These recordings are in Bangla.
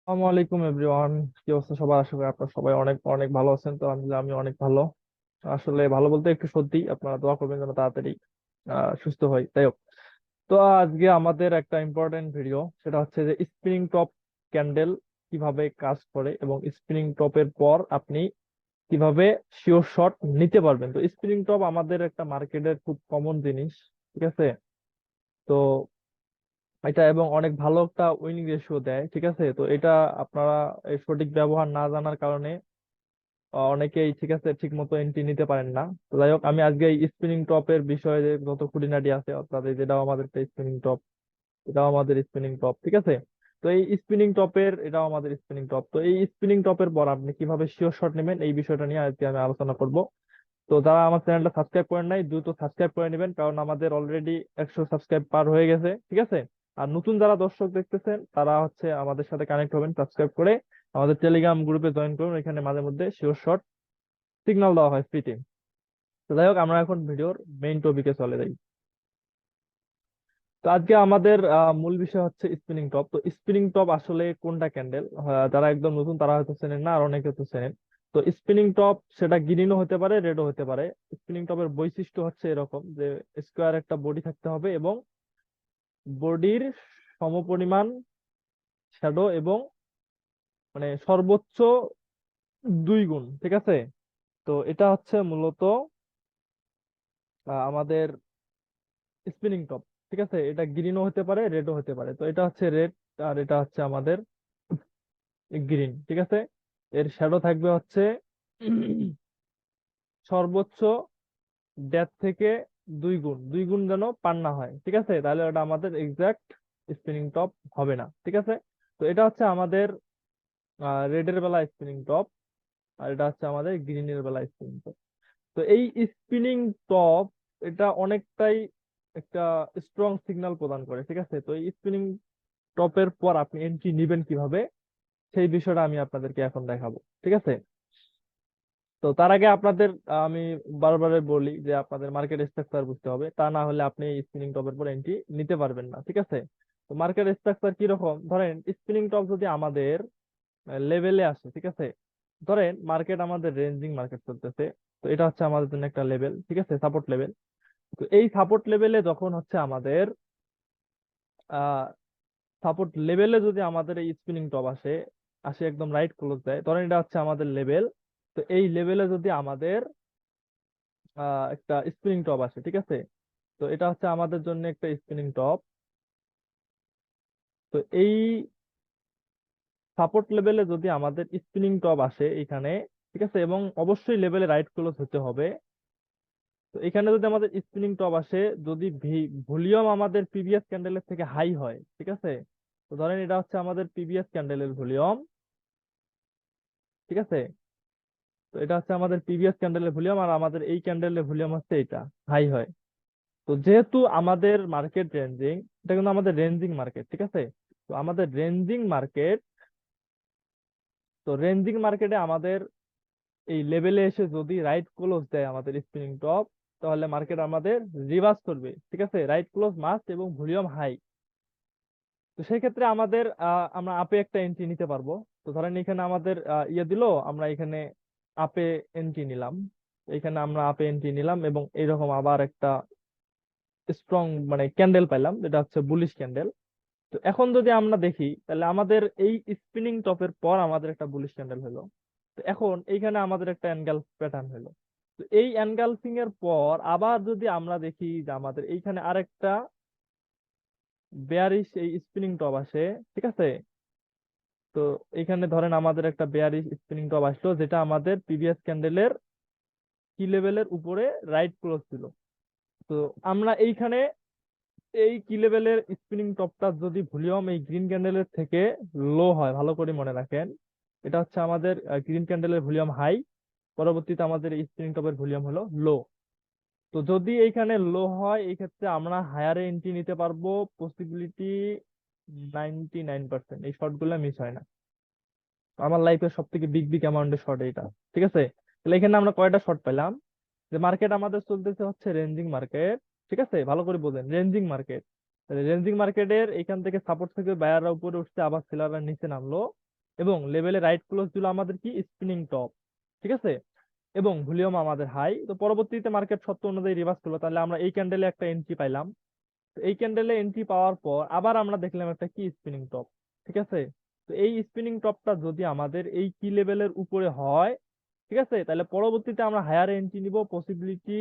আসসালামু আলাইকুম এভরিওয়ান। কি অবস্থা সবার? আশা করি আপনারা সবাই অনেক অনেক ভালো আছেন। তো আলহামদুলিল্লাহ আমি অনেক ভালো। আসলে ভালো বলতে একটু সত্যি, আপনারা দোয়া করবেন যেন তাড়াতাড়ি সুস্থ হই। তাই হোক, তো আজকে আমাদের একটা ইম্পর্টেন্ট ভিডিও, সেটা হচ্ছে যে স্পিনিং টপ ক্যান্ডেল কিভাবে কাজ করে এবং স্পিনিং টপের পর আপনি কিভাবে শিওর শট নিতে পারবেন। তো স্পিনিং টপ আমাদের একটা মার্কেটের খুব কমন জিনিস, ঠিক আছে? তো এটা এবং অনেক ভালো একটা উইনিং রেশিও দেয়, ঠিক আছে? তো এটা আপনারা এই সঠিক ব্যবহার না জানার কারণে অনেকেই, ঠিক আছে, ঠিক মতো এন্ট্রি নিতে পারেন না। তো যাই হোক, আমি আজকে এই স্পিনিং টপের বিষয়ে যে যত খুঁটিনাটি আছে, অর্থাৎ যেটাও আমাদের একটা স্পিনিং টপ, এটাও আমাদের স্পিনিং টপ, ঠিক আছে? তো এই স্পিনিং টপের, এটাও আমাদের স্পিনিং টপ। তো এই স্পিনিং টপের পর আপনি কিভাবে শিওর শট নেবেন, এই বিষয়টা নিয়ে আজকে আমি আলোচনা করব। তো যারা আমার চ্যানেলটা সাবস্ক্রাইব করেন নাই, দ্রুত সাবস্ক্রাইব করে নেবেন, কারণ আমাদের অলরেডি 100 সাবস্ক্রাইব পার হয়ে গেছে, ঠিক আছে? আর নতুন যারা দর্শক দেখতেছেন, তারা হচ্ছে আমাদের সাথে কানেক্ট হবেন, সাবস্ক্রাইব করে আমাদের টেলিগ্রাম গ্রুপে জয়েন করুন। এখানে মাঝে মধ্যে শিওর শট সিগন্যাল দেওয়া হয় ফ্রিতে। তো যাই হোক, আমরা এখন ভিডিওর মেইন টপিকে চলে যাই। তো আজকে আমাদের মূল বিষয় হচ্ছে স্পিনিং টপ। তো স্পিনিং টপ আসলে কোনটা ক্যান্ডেল, যারা একদম নতুন তারা হয়তো চেনেন না, আর অনেকে তো চেনেন। তো স্পিনিং টপ সেটা গ্রিনও হতে পারে, রেডও হতে পারে। স্পিনিং টপের বৈশিষ্ট্য হচ্ছে এরকম যে স্কোয়ার একটা বডি থাকতে হবে এবং বডির সমপরিমাণ শ্যাডো এবং মানে সর্বোচ্চ 2 গুণ, ঠিক আছে? তো এটা হচ্ছে মূলত আমাদের স্পিনিং টপ, ঠিক আছে? এটা গ্রিনও হতে পারে, রেডও হতে পারে। তো এটা হচ্ছে রেড, আর এটা হচ্ছে আমাদের গ্রিন, ঠিক আছে? এর শ্যাডো থাকবে হচ্ছে সর্বোচ্চ 1.5 থেকে 2 গুণ, 2 গুণ যেন পার না হয়, ঠিক আছে? তাহলে ওটা আমাদের এক্সাক্ট স্পিনিং টপ হবে না, ঠিক আছে? তো এটা হচ্ছে আমাদের রেডের বেলা স্পিনিং টপ, আর এটা হচ্ছে আমাদের গ্রিনের বেলা স্পিনিং টপ। তো এই স্পিনিং টপ, এটা অনেকটাই একটা স্ট্রং সিগন্যাল প্রদান করে, ঠিক আছে? তো এই স্পিনিং টপের পর আপনি এন্ট্রি নিবেন কিভাবে, সেই বিষয়টা আমি আপনাদেরকে এখন দেখাবো, ঠিক আছে? তো তার আগে আপনাদের আমি বারবার বলি যে আপনাদের মার্কেট স্ট্রাকচার বুঝতে হবে, তা না হলে আপনি স্পিনিং টপের পর এন্ট্রি নিতে পারবেন না, ঠিক আছে? তো মার্কেট স্ট্রাকচার কি রকম, ধরেন স্পিনিং টপ যদি আমাদের লেভেলে আসে, ঠিক আছে? ধরেন মার্কেট আমাদের রেঞ্জিং মার্কেট চলতেছে, তো এটা হচ্ছে আমাদের জন্য একটা লেভেল, ঠিক আছে, সাপোর্ট লেভেল। তো এই সাপোর্ট লেভেলে যখন হচ্ছে আমাদের আহ সাপোর্ট লেভেলে যদি আমাদের এই স্পিনিং টপ আসে, আসে একদম রাইট ক্লোজ দেয়, ধরেন এটা হচ্ছে আমাদের লেভেল। তো এই লেভেলে যদি আমাদের একটা স্পিনিং টপ আসে, ঠিক আছে? তো এটা হচ্ছে আমাদের জন্য একটা স্পিনিং টপ। তো এই সাপোর্ট লেভেলে যদি আমাদের স্পিনিং টপ আসে এখানে, ঠিক আছে, এবং অবশ্যই লেভেলে রাইট ক্লোজ হতে হবে। তো এখানে যদি আমাদের স্পিনিং টপ আসে, যদি ভলিউম আমাদের প্রিভিয়াস ক্যান্ডেলের থেকে হাই হয়, ঠিক আছে? তো ধরেন এটা হচ্ছে আমাদের প্রিভিয়াস ক্যান্ডেলের ভলিউম, ঠিক আছে? তো এটা হচ্ছে আমাদের প্রিভিয়াস ক্যান্ডেলের ভলিউম, আর আমাদের এই ক্যান্ডেলের ভলিউম হচ্ছে এটা, হাই হয়। তো যেহেতু আমাদের মার্কেট রেঞ্জিং, এটা কিন্তু আমাদের রেঞ্জিং মার্কেট, ঠিক আছে? তো আমাদের রেঞ্জিং মার্কেট, তো রেঞ্জিং মার্কেটে আমাদের এই লেভেলে এসে যদি রাইট ক্লোজ দেয় আমাদের স্পিনিং টপ, তাহলে মার্কেট আমাদের রিভার্স করবে, ঠিক আছে? রাইট ক্লোজ মাস্ট এবং ভলিউম হাই। তো সেই ক্ষেত্রে আমাদের আমরা আপে একটা এন্ট্রি নিতে পারবো। তো ধরেন এখানে আমাদের ইয়ে দিল, আমরা এখানে আপে এন্ট্রি নিলাম, এখানে আমরা আপে এন্ট্রি নিলাম এবং এইরকম আবার একটা স্ট্রং মানে ক্যান্ডেল পাইলাম, যেটা হচ্ছে বুলিশ ক্যান্ডেল। তো এখন যদি আমরা দেখি, তাহলে আমাদের এই স্পিনিং টপের পর আমাদের একটা বুলিশ ক্যান্ডেল হলো। তো এখন এইখানে আমাদের একটা এনগালফ প্যাটার্ন হলো। তো এই এনগালফিং এর পর আবার যদি আমরা দেখি যে আমাদের এইখানে আরেকটা বেয়ারিশ এই স্পিনিং টপ আসে, ঠিক আছে? তো এইখানে ধরেন আমাদের একটা বেয়ারিশ স্পিনিং টপ আসলো, যেটা আমাদের প্রিভিয়াস ক্যান্ডেলের কি লেভেলের উপরে রাইট ক্লোজ ছিল। তো আমরা এইখানে এই কি লেভেলের স্পিনিং টপটা যদি ভলিউম এই গ্রিন ক্যান্ডেলের থেকে লো হয়, ভালো করে মনে রাখেন, এটা হচ্ছে আমাদের গ্রিন ক্যান্ডেলের ভলিউম হাই, পরবর্তীতে আমাদের এই স্পিনিং টপের ভলিউম হলো লো। তো যদি এইখানে লো হয়, এই ক্ষেত্রে আমরা হায়ারে এন্ট্রি নিতে পারবো, পসিবিলিটি 99%। এই শর্ট গুলো মিস হয় না। আমার লাইফের সব থেকে বিগ বিগ অ্যামাউন্টের শর্ট এটা, ঠিক আছে? তাহলে এখানে আমরা কয়টা শর্ট পেলাম, যে মার্কেট আমাদের চলতেছে হচ্ছে রেঞ্জিং মার্কেট, ঠিক আছে? ভালো করে বোঝেন, রেঞ্জিং মার্কেট। রেঞ্জিং মার্কেটের এখান থেকে সাপোর্ট থেকে বায়াররা উপরে উঠছে, আবার সেলাররা নিচে নামলো। এবং লেভেলে রাইট ক্লোজ দিল আমাদের কি স্পিনিং টপ, ঠিক আছে, এবং ভলিউম আমাদের হাই। তো পরবর্তীতে মার্কেট সত্য অনুযায়ী রিভার্স করলো, তাহলে আমরা এই ক্যান্ডেলে একটা এন্ট্রি পাইলাম। তো এই ক্যান্ডেলে এন্ট্রি পাওয়ার পর আবার আমরা দেখলাম একটা কি স্পিনিং টপ, ঠিক আছে। তো এই স্পিনিং টপটা যদি আমাদের এই কি লেভেলের উপরে হয়, ঠিক আছে, তাহলে পরবর্তীতে আমরা হায়ার এন্ট্রি নিব, পসিবিলিটি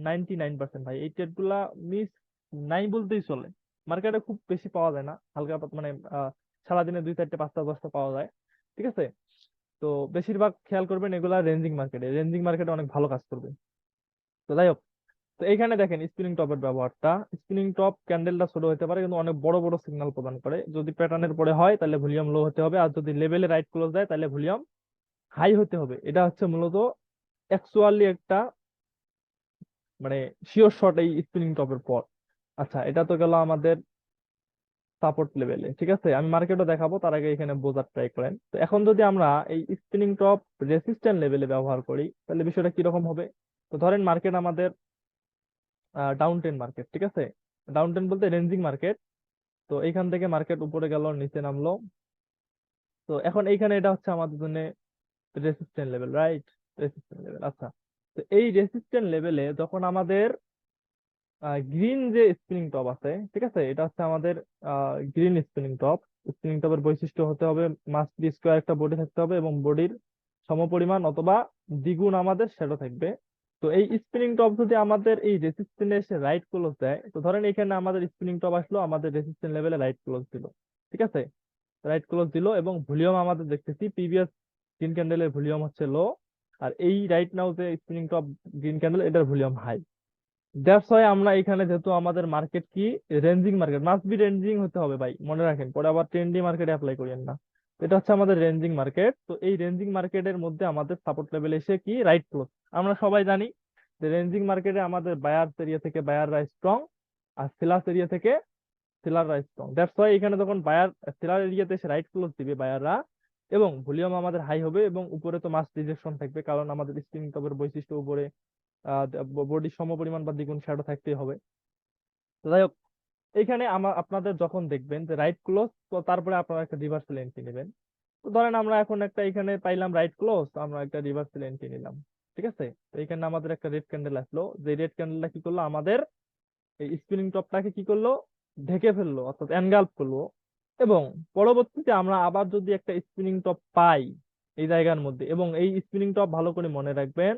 99%। ভাই এই ট্রেড গুলা মিস নাই বলতেই চলে, মার্কেটে খুব বেশি পাওয়া যায় না, হালকা মানে সারাদিনে 2 4 5 10টা পাওয়া যায়, ঠিক আছে। তো বেশিরভাগ খেয়াল করবেন এগুলা রেঞ্জিং মার্কেটে, রেঞ্জিং মার্কেটে অনেক ভালো কাজ করবে। তো যাই হোক, তো এইখানে দেখেন স্পিনিং টপের ব্যবহারটা, স্পিনিং টপ ক্যান্ডেলটা ছোট হতে পারে কিন্তু অনেক বড় বড় সিগন্যাল প্রদান করে। যদি প্যাটার্নের পরে হয় তাহলে ভলিউম লো হতে হবে, আর যদি লেভেলে রাইট ক্লোজ দেয় তাহলে ভলিউম হাই হতে হবে। এটা হচ্ছে মূলত অ্যাকচুয়ালি একটা মানে শিওর শট এই স্পিনিং টপের পর। আচ্ছা, এটা তো গেল আমাদের সাপোর্ট লেভেলে, ঠিক আছে। আমি মার্কেটও দেখাবো, তার আগে এখানে বোঝার ট্রাই করেন। তো এখন যদি আমরা এই স্পিনিং টপ রেসিস্ট্যান্ট লেভেলে ব্যবহার করি তাহলে বিষয়টা কিরকম হবে। তো ধরেন মার্কেট আমাদের ডাউন টেন মার্কেট, ঠিক আছে, ডাউন টেন বলতে রেঞ্জিং মার্কেট। তো এইখান থেকে মার্কেট উপরে গেল, নিচে নামলো। তো এখন এইখানে এটা হচ্ছে আমাদের জন্য resistant level, right, resistant level. আচ্ছা, তো এই রেসিস্ট্যান্ট লেভেলে যখন আমাদের গ্রিন যে স্পিনিং টপ আছে, ঠিক আছে, এটা হচ্ছে আমাদের গ্রিন স্পিনিং টপ। স্পিনিং টপের বৈশিষ্ট্য হতে হবে মাস্ট বি স্কোয়ার একটা বডি থাকতে হবে এবং বডির সমপরিমাণ অথবা দ্বিগুণ আমাদের শ্যাডো থাকবে। তো এই স্পিনিং টপ যদি আমাদের এই রেসিস্ট্যান্টে এসে রাইট ক্লোজ দেয়, তো ধরেন এখানে আমাদের স্পিনিং টপ আসলো, আমাদের রেসিস্ট্যান্ট লেভেলে রাইট ক্লোজ দিল, ঠিক আছে, রাইট ক্লোজ দিল এবং ভলিউম আমাদের দেখতেছি প্রিভিয়াস গ্রিন ক্যান্ডেলের ভলিউম হচ্ছে লো, আর এই রাইট নাও যে স্পিনিং টপ গ্রিন ক্যান্ডেল এটার ভলিউম হাই। দ্যাটস ওয়াই আমরা এখানে, যেহেতু আমাদের মার্কেট কি ranging market, must be ranging হতে হবে ভাই, মনে রাখেন, পরে আবার ট্রেন্ডি মার্কেটে অ্যাপ্লাই করেন না। তো এটা হচ্ছে আমাদের রেঞ্জিং মার্কেট। তো এই রেঞ্জিং মার্কেটের মধ্যে আমাদের সাপোর্ট লেভেল এসে কি রাইট ক্লোজ। আমরা সবাই জানি যে রেঞ্জিং মার্কেটে আমাদের বায়ার্স এরিয়া থেকে বায়াররা স্ট্রং, আর সেলার্স এরিয়া থেকে সেলাররা স্ট্রং। দ্যাটস ওয়াই এখানে যখন বায়ার সেলার এরিয়াতে এসে রাইট ক্লোজ দিবে বায়াররা, এবং ভলিউম আমাদের হাই হবে এবং উপরে তো মাস্ট রিজেকশন থাকবে, কারণ আমাদের স্পিনিং টপের বৈশিষ্ট্য উপরে বডির সমপরিমাণ বা দ্বিগুণ শ্যাডো থাকতেই হবে। তো যাই হোক, এইখানে আপনাদের যখন দেখবেন যে রাইট ক্লোজ, তো তারপরে আপনারা একটা রিভার্সাল এন্ট্রি নেবেন। তো ধরেন আমরা এখন একটা এখানে পাইলাম রাইট ক্লোজ, আমরা একটা রিভার্সাল এন্ট্রি নিলাম, ঠিক আছে। তো এখানে আমাদের একটা রেড ক্যান্ডেল আসলো, যে রেড ক্যান্ডেলটা কি করলো, আমাদের এই স্পিনিং টপটাকে কি করলো, ঢেকে ফেললো, অর্থাৎ এনগালফ করলো। এবং পরবর্তীতে আমরা আবার যদি একটা স্পিনিং টপ পাই এই জায়গার মধ্যে, এবং এই স্পিনিং টপ ভালো করে মনে রাখবেন,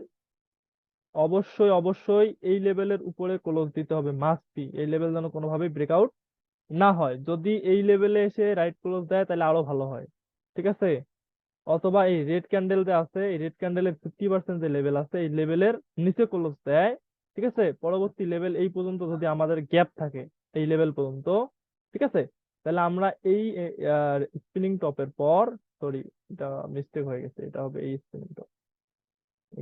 অবশ্যই অবশ্যই এই লেভেলের উপরে ক্লোজ দিতে হবে, মাস্ট বি। এই লেভেল যেন কোনোভাবেই ব্রেকআউট না হয়। যদি এই লেভেলে এসে রাইট ক্লোজ দেয় তাহলে আরো ভালো হয়, ঠিক আছে। অথবা এই রেড ক্যান্ডেল যে আছে, এই রেড ক্যান্ডেলের 50% যে লেভেল আছে এই লেভেলের নিচে ক্লোজ দেয়, ঠিক আছে, পরবর্তী লেভেল এই পর্যন্ত যদি আমাদের গ্যাপ থাকে এই লেভেল পর্যন্ত, ঠিক আছে, তাহলে আমরা এই স্পিনিং টপের পর, সরি এটা মিস্টেক হয়ে গেছে, এটা হবে এই spinning top,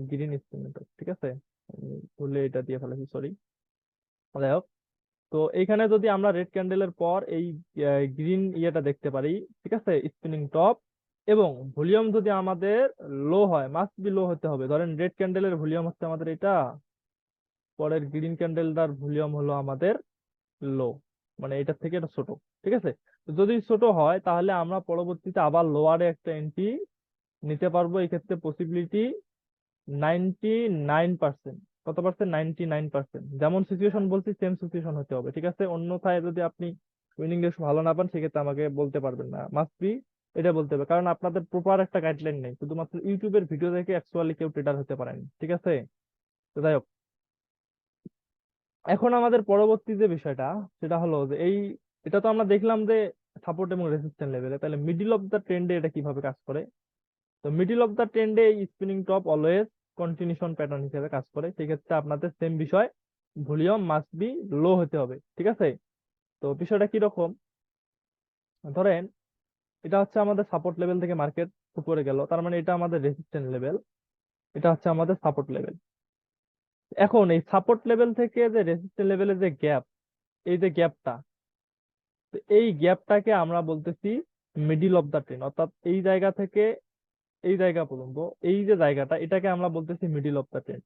green spinning top, ঠিক আছে, আমি ভুলে এটা দিয়ে ফেলেছি, সরি। যাই হোক, তো এইখানে যদি আমরা রেড ক্যান্ডেলের পর এই গ্রিন ইয়েটা দেখতে পারি, ঠিক আছে, স্পিনিং টপ, এবং ভলিউম যদি আমাদের লো হয়, মাস্ট বি লো হতে হবে। ধরেন রেড ক্যান্ডেলের ভলিউম হচ্ছে আমাদের এটা, পরের গ্রিন ক্যান্ডেলটার ভলিউম হলো আমাদের লো, মানে এটার থেকে এটা ছোট, ঠিক আছে। তো যদি ছোট হয় তাহলে আমরা পরবর্তীতে আবার লোয়ারে একটা এন্ট্রি নিতে পারবো। এই ক্ষেত্রে পসিবিলিটি 99%। কত পার্সেন্ট? 99%। যেমন সিচুয়েশন বলছি সেম সিচুয়েশন হতে হবে, ঠিক আছে। অন্যথায় যদি আপনি উইনিং রেশিও ভালো না পান সেক্ষেত্রে আমাকে বলতে পারবেন না, মাস্ট বি এটা বলতে হবে, কারণ আপনাদের প্রপার একটা গাইডলাইন নেই, শুধুমাত্র ইউটিউবের ভিডিও দেখে অ্যাকচুয়ালি কেউ ট্রেডার হতে পারেন, ঠিক আছে। তো যাই হোক, এখন আমাদের পরবর্তী যে বিষয়টা সেটা হলো যে এই, এটা তো আমরা দেখলাম যে সাপোর্ট এবং রেসিস্ট্যান্ট লেভেলে, তাহলে মিডিল অফ দ্য ট্রেন্ডে এটা কিভাবে কাজ করে। তো মিডিল অফ দ্য ট্রেন্ডে এই spinning top always continuation pattern হিসেবে কাজ করে। সেক্ষেত্রে আপনাদের সেম বিষয়, ভলিউম মাস্ট বি লো হতে হবে, ঠিক আছে। তো বিষয়টা কি রকম, ধরেন এটা হচ্ছে আমাদের সাপোর্ট লেভেল থেকে মার্কেট উপরে গেল, তার মানে এটা আমাদের রেজিস্ট্যান্ট লেভেল, এটা হচ্ছে আমাদের সাপোর্ট লেভেল। এখন এই সাপোর্ট লেভেল থেকে যে রেজিস্ট্যান্ট লেভেলের যে গ্যাপ, এই যে গ্যাপটা, তো এই গ্যাপটাকে আমরা বলতেছি মিডিল অফ দা ট্রেন, অর্থাৎ এই জায়গা থেকে এই জায়গা পর্যন্ত এই যে জায়গাটা, এটাকে আমরা বলতেছি মিডিল অফ দা ট্রেন।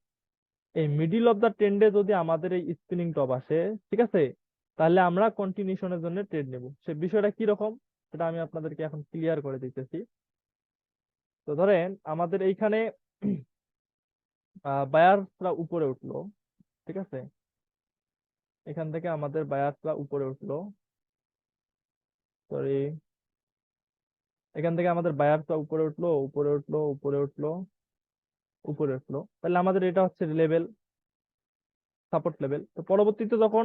এই মিডিল অফ দা ট্রেন্ডে যদি আমাদের এই স্পিনিং টপ আসে, ঠিক আছে, তাহলে আমরা কন্টিনিউশনের জন্য ট্রেড নেব। সে বিষয়টা কি রকম সেটা আমি আপনাদেরকে এখন ক্লিয়ার করে দিতেছি। তো ধরেন আমাদের এইখানে বায়ার্সরা উপরে উঠলো, ঠিক আছে, এখান থেকে আমাদের বায়ার্সরা উপরে উঠলো, সরি, এখান থেকে আমাদের বায়ার্সরা উপরে উঠলো, উপরে উঠলো, উপরে উঠলো, উপরে উঠলো, তাহলে আমাদের এটা হচ্ছে লেভেল, সাপোর্ট লেভেল। তো পরবর্তীতে যখন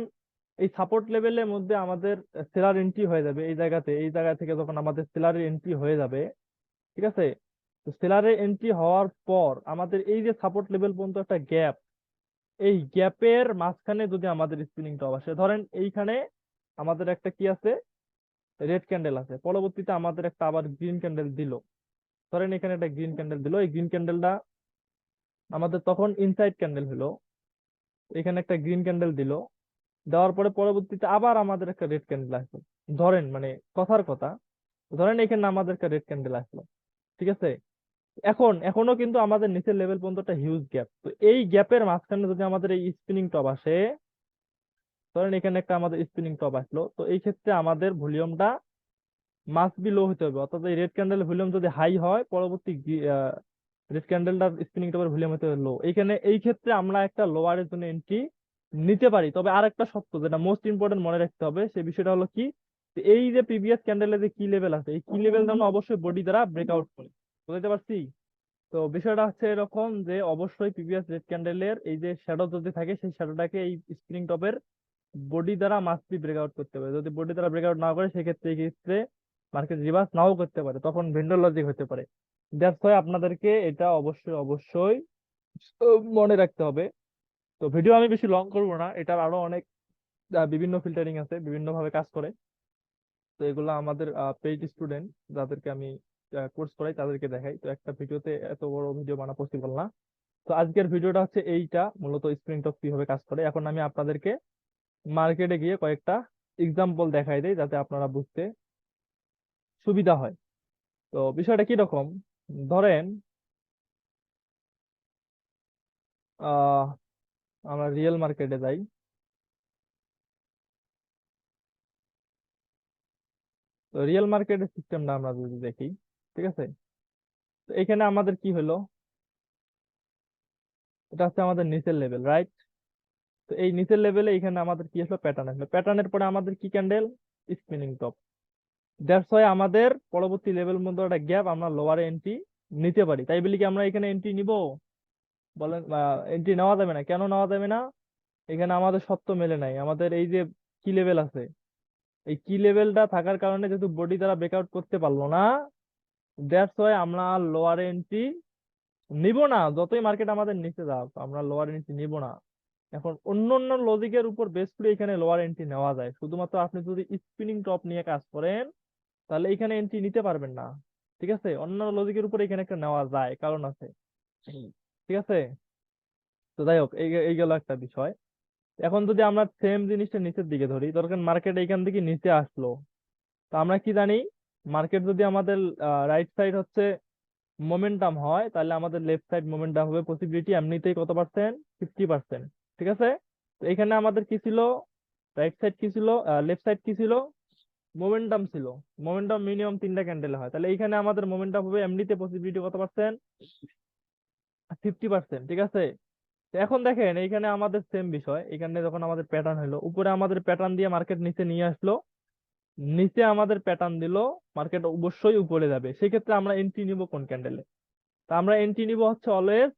এই সাপোর্ট লেভেলের মধ্যে আমাদের সেলার এন্ট্রি হয়ে যাবে, এই জায়গাতে, এই জায়গা থেকে যখন আমাদের সেলারের এন্ট্রি হয়ে যাবে, ঠিক আছে, তো সেলারের এন্ট্রি হওয়ার পর আমাদের এই যে সাপোর্ট লেভেল পর্যন্ত একটা গ্যাপ, এই গ্যাপের মাঝখানে যদি আমাদের স্পিনিং টপ আসে, ধরেন এইখানে আমাদের একটা কি আছে, রেড ক্যান্ডেল আছে, পরবর্তীতে আমাদের একটা আবার গ্রিন ক্যান্ডেল দিল, ধরেন এখানে একটা গ্রিন ক্যান্ডেল দিল, এই গ্রিন ক্যান্ডেলটা আমাদের তখন ইনসাইড ক্যান্ডেল হলো, এখানে একটা গ্রিন ক্যান্ডেল দিল, দেওয়ার পরে পরবর্তীতে আবার আমাদের একটা রেড ক্যান্ডেল আসলো, ধরেন মানে কথার কথা, ধরেন এখানে আমাদের একটা রেড ক্যান্ডেল আসলো, ঠিক আছে, এখনো কিন্তু আমাদের নিচের লেভেল পর্যন্ত একটা হিউজ গ্যাপ, তো এই গ্যাপের মাঝখানে যদি আমাদের এই স্পিনিং টপ আসে, ধরেন এখানে একটা আমাদের স্পিনিং টপ আসলো, তো এই ক্ষেত্রে আমাদের ভলিউমটা মাস্ট বি লো হতে হবে, অর্থাৎ এই রেড ক্যান্ডেলের ভলিউম যদি হাই হয়, পরবর্তী রেড ক্যান্ডেলটার স্পিনিং টপের ভলিউম হতে হবে লো, এইখানে এই ক্ষেত্রে আমরা একটা লোয়ারের জন্য এন্ট্রি নিতে পারি। তবে আর একটা শর্ত যেটা মোস্ট ইম্পর্টেন্ট মনে রাখতে হবে, সেই বিষয়টা হলো কি, যে এই যে প্রিভিয়াস ক্যান্ডেলের যে কি লেভেল আছে, এই কি লেভেল যেন অবশ্যই বডি দ্বারা ব্রেকআউট করে, বুঝতে পারছি? তো বিষয়টা হচ্ছে এরকম যে অবশ্যই প্রিভিয়াস রেড ক্যান্ডেলের এই যে শ্যাডো যদি থাকে, সেই শ্যাডোটাকে এই স্প্রিং টপের বডি দ্বারা মাস্ট বি ব্রেকআউট করতে হবে, যদি বডি দ্বারা ব্রেকআউট না করে সেক্ষেত্রে এই ক্ষেত্রে মার্কেট রিভার্স নাও করতে পারে, তখন ভেন্ডর লজিক হতে পারে। দ্যাটস ওয়াই আপনাদেরকে এটা অবশ্যই অবশ্যই মনে রাখতে হবে। তো ভিডিও আমি বেশি লং করবো না, এটার আরো অনেক বিভিন্ন ফিল্টারিং আছে, বিভিন্ন ভাবে কাজ করে, তো এগুলো আমাদের পেইড স্টুডেন্ট যাদেরকে আমি কোর্স করাই তাদেরকে দেখাই, তো একটা ভিডিওতে এত বড় ভিডিও বানা পসিবল না। তো আজকের ভিডিওটা হচ্ছে এইটা, মূলত স্প্রিং টপ কিভাবে কাজ করে। এখন আমি আপনাদেরকে মার্কেটে গিয়ে কয়েকটা এক্সাম্পল দেখাই দেই যাতে আপনারা বুঝতে সুবিধা হয়। তো বিষয়টা কি রকম, ধরেন আহ আমরা রিয়েল মার্কেটে যাই, তো রিয়েল মার্কেটের সিস্টেমটা আমরা যদি দেখি, ঠিক আছে, তো এখানে আমাদের কি হলো, এটা হচ্ছে আমাদের নিচের লেভেল, রাইট? তো এই নিচের লেভেলে এখানে আমাদের কি আসলো, প্যাটার্ন আসলো, প্যাটার্নের পরে আমাদের কি candle, spinning top. That's why আমাদের পরবর্তী লেভেল মধ্যে একটা গ্যাপ, আমরা লোয়ারে এন্ট্রি নিতে পারি, তাই বলি কি আমরা এখানে এন্ট্রি নিব, বলেন? এন্ট্রি নেওয়া যাবে না, কেন নেওয়া যাবে না? এখানে আমাদের সত্য মেলে নাই, আমাদের এই যে কি লেভেল আছে, এই কি লেভেলটা থাকার কারণে যেহেতু বডি দ্বারা ব্রেকআউট করতে পারলো না, দ্যাটস ওয়াই আমরা লোয়ার এন্ট্রি নিব না, যতই মার্কেট আমাদের নিচে যাক আমরা লোয়ার এন্ট্রি নিব না। এখন অন্য অন্য লজিকের উপর বেস করে এখানে লোয়ার এন্ট্রি নেওয়া যায়, শুধুমাত্র আপনি যদি স্পিনিং টপ নিয়ে কাজ করেন তাহলে এখানে এন্ট্রি নিতে পারবেন না, ঠিক আছে? অন্যান্য লজিকের উপর এখানে একটা নেওয়া যায়, কারণ আছে, ঠিক আছে? তো যাই হোক, এই গেল একটা বিষয়। এখন যদি আমরা সেম জিনিসটা নিচের দিকে ধরি, দরকার মার্কেট এইখান থেকে নিচে আসলো, তো আমরা কি জানি, মার্কেট যদি আমাদের রাইট সাইড হচ্ছে মোমেন্টাম হয়, তাহলে আমাদের লেফট সাইড মোমেন্টাম হবে পসিবিলিটি এমনিতেই কত পার্সেন্ট, 50%, ঠিক আছে? তো এখানে আমাদের কি ছিল, রাইট সাইড কি ছিল, লেফট সাইড কি ছিল, মোমেন্টাম ছিল, মোমেন্টাম মিনিমাম 3টা ক্যান্ডেল হয়, তাহলে এইখানে আমাদের মোমেন্টাম হবে এমনিতে পসিবিলিটি কত পার্সেন্ট, 50%, ঠিক আছে? তো এখন দেখেন এইখানে আমাদের সেম বিষয়, এখানে যখন আমাদের প্যাটার্ন হলো, উপরে আমাদের প্যাটার্ন দিয়ে মার্কেট নিচে নিয়ে আসলো, নিচে আমাদের প্যাটার্ন দিল, মার্কেট অবশ্যই উপরে যাবে, সেক্ষেত্রে আমরা এন্ট্রি নিব কোন ক্যান্ডেলে? তা আমরা এন্ট্রি নিব হচ্ছে অলওয়েজ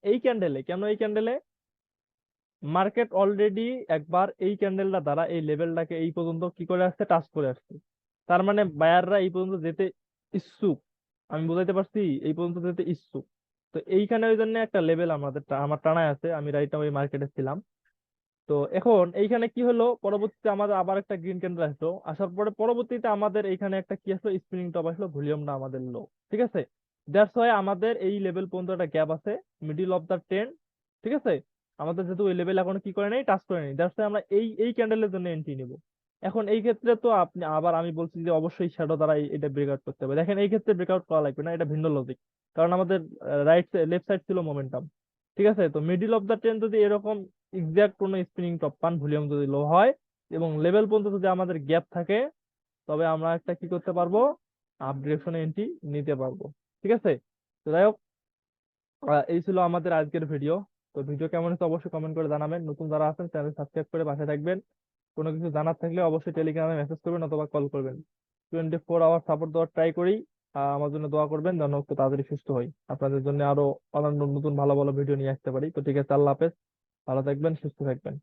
এই ক্যান্ডেলে। কেন এই ক্যান্ডেলে? মার্কেট অলরেডি একবার এই ক্যান্ডেলটা দ্বারা এই লেভেলটাকে এই পর্যন্ত কি করে আসছে, টাচ করে আসছে, তার মানে বায়াররা এই পর্যন্ত যেতে ইচ্ছুক, আমি বুঝাইতে পারছি, এই পর্যন্ত যেতে ইচ্ছুক। তো এইখানে ওই জন্য একটা লেভেল আমাদের আমার টানায় আছে, আমি রাইট নাও এই মার্কেটে ছিলাম। তো এখন এইখানে কি হলো, পরবর্তীতে আমাদের আবার একটা গ্রিন ক্যান্ডেল আসলো, আসার পরে পরবর্তীতে আমাদের এইখানে একটা কি আসলো, স্পিনিং টপ আসলো, ভলিউমটা আমাদের লো, ঠিক আছে? দ্যাটস ওয়াই আমাদের এই লেভেল পর্যন্ত একটা গ্যাপ আছে, মিডিল অফ দা ট্রেন্ড, ঠিক আছে? আমাদের যেহেতু ওই লেভেল এখনো কি করে নাই, টাচ করে নাই, দ্যাটস ওয়াই আমরা এই ক্যান্ডেলের জন্য এন্ট্রি নিব। এখন এই ক্ষেত্রে তো আপনি আবার, আমি বলছি যে অবশ্যই শ্যাডো দ্বারা এটা ব্রেকআউট করতে হবে, দেখেন এই ক্ষেত্রে ব্রেকআউট করা লাগবে না, এটা ভিন্ন লজিক, কারণ আমাদের রাইট লেফট সাইড ছিল মোমেন্টাম, ঠিক আছে? তো মিডিল অফ দা ট্রেন যদি এরকম এক্সাক্ট কোনো স্পিনিং টপ পান, ভলিউম যদি লো হয় এবং লেভেল পর্যন্ত যদি আমাদের গ্যাপ থাকে, তবে আমরা একটা কি করতে পারবো, আপ ডিরেকশনে এন্ট্রি নিতে পারবো। ঠিক আছে, তো যাই হোক, এই ছিল আমাদের আজকের ভিডিও। তো ভিডিও কেমন হচ্ছে অবশ্যই কমেন্ট করে জানাবেন। নতুন যারা আছেন চ্যানেল সাবস্ক্রাইব করে পাশে থাকবেন। কোনো কিছু জানার থাকলে অবশ্যই টেলিগ্রামে মেসেজ করবেন অথবা কল করবেন। 24 আওয়ার সাপোর্ট দেওয়ার ট্রাই করি। আমার জন্য দোয়া করবেন যেন একটু তাড়াতাড়ি সুস্থ হই, আপনাদের জন্য আরো অন্যান্য নতুন ভালো ভালো ভিডিও নিয়ে আসতে পারি। তো ঠিক আছে, আল্লাহ হাফেজ, ভালো থাকবেন, সুস্থ থাকবেন।